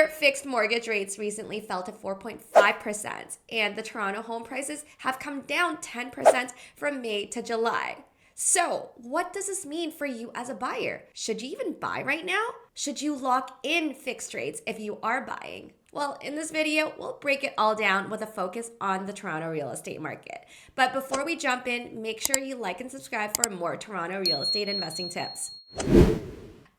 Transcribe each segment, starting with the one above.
3-year fixed mortgage rates recently fell to 4.5%, and the Toronto home prices have come down 10% from May to July. So, what does this mean for you as a buyer? Should you even buy right now? Should you lock in fixed rates if you are buying? Well, in this video, we'll break it all down with a focus on the Toronto real estate market. But before we jump in, make sure you like and subscribe for more Toronto real estate investing tips.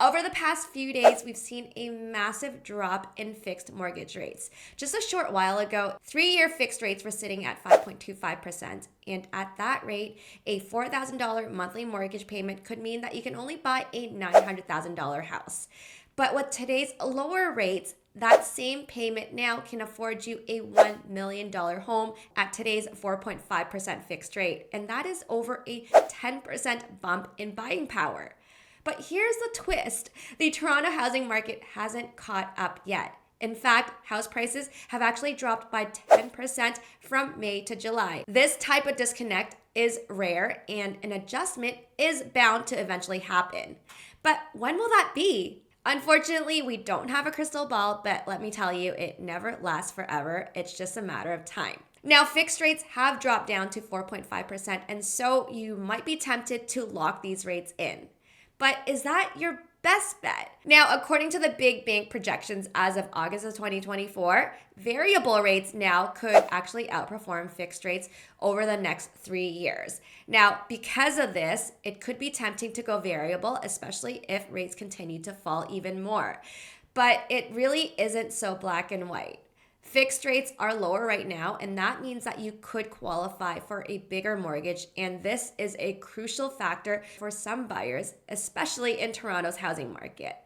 Over the past few days, we've seen a massive drop in fixed mortgage rates. Just a short while ago, 3-year fixed rates were sitting at 5.25%. And at that rate, a $4,000 monthly mortgage payment could mean that you can only buy a $900,000 house. But with today's lower rates, that same payment now can afford you a $1 million home at today's 4.5% fixed rate. And that is over a 10% bump in buying power. But here's the twist. The Toronto housing market hasn't caught up yet. In fact, house prices have actually dropped by 10% from May to July. This type of disconnect is rare, and an adjustment is bound to eventually happen. But when will that be? Unfortunately, we don't have a crystal ball, but let me tell you, it never lasts forever. It's just a matter of time. Now, fixed rates have dropped down to 4.5%, and so you might be tempted to lock these rates in. But is that your best bet? Now, according to the big bank projections as of August of 2024, variable rates now could actually outperform fixed rates over the next 3 years. Now, because of this, it could be tempting to go variable, especially if rates continue to fall even more. But it really isn't so black and white. Fixed rates are lower right now, and that means that you could qualify for a bigger mortgage, and this is a crucial factor for some buyers, especially in Toronto's housing market.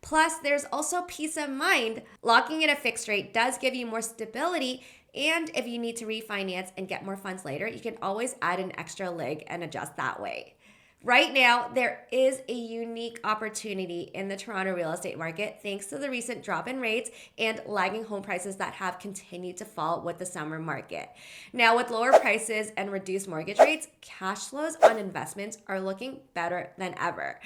Plus, there's also peace of mind. Locking in a fixed rate does give you more stability, and if you need to refinance and get more funds later, you can always add an extra leg and adjust that way. Right now, there is a unique opportunity in the Toronto real estate market thanks to the recent drop in rates and lagging home prices that have continued to fall with the summer market. Now, with lower prices and reduced mortgage rates, cash flows on investments are looking better than ever.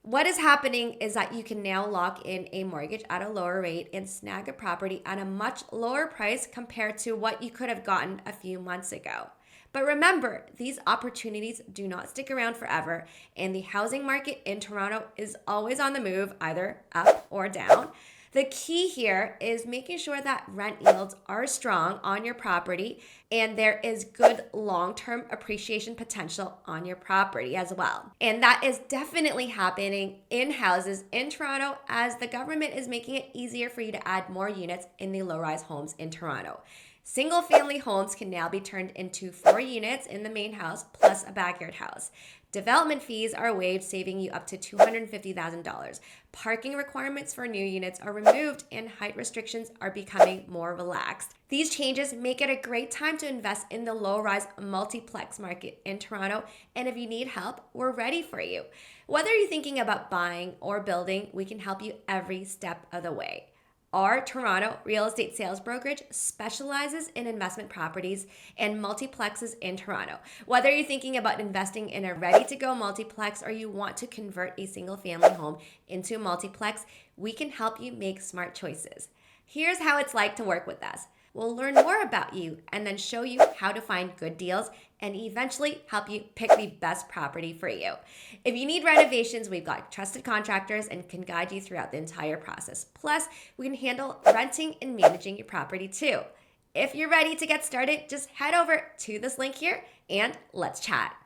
What is happening is that you can now lock in a mortgage at a lower rate and snag a property at a much lower price compared to what you could have gotten a few months ago. But remember, these opportunities do not stick around forever, and the housing market in Toronto is always on the move, either up or down. The key here is making sure that rent yields are strong on your property and there is good long-term appreciation potential on your property as well. And that is definitely happening in houses in Toronto as the government is making it easier for you to add more units in the low-rise homes in Toronto. Single-family homes can now be turned into 4 units in the main house plus a backyard house. Development fees are waived, saving you up to $250,000. Parking requirements for new units are removed and height restrictions are becoming more relaxed. These changes make it a great time to invest in the low-rise multiplex market in Toronto, and if you need help, we're ready for you. Whether you're thinking about buying or building, we can help you every step of the way. Our Toronto real estate sales brokerage specializes in investment properties and multiplexes in Toronto. Whether you're thinking about investing in a ready-to-go multiplex or you want to convert a single-family home into a multiplex, we can help you make smart choices. Here's how it's like to work with us. We'll learn more about you and then show you how to find good deals and eventually help you pick the best property for you. If you need renovations, we've got trusted contractors and can guide you throughout the entire process. Plus, we can handle renting and managing your property too. If you're ready to get started, just head over to this link here and let's chat.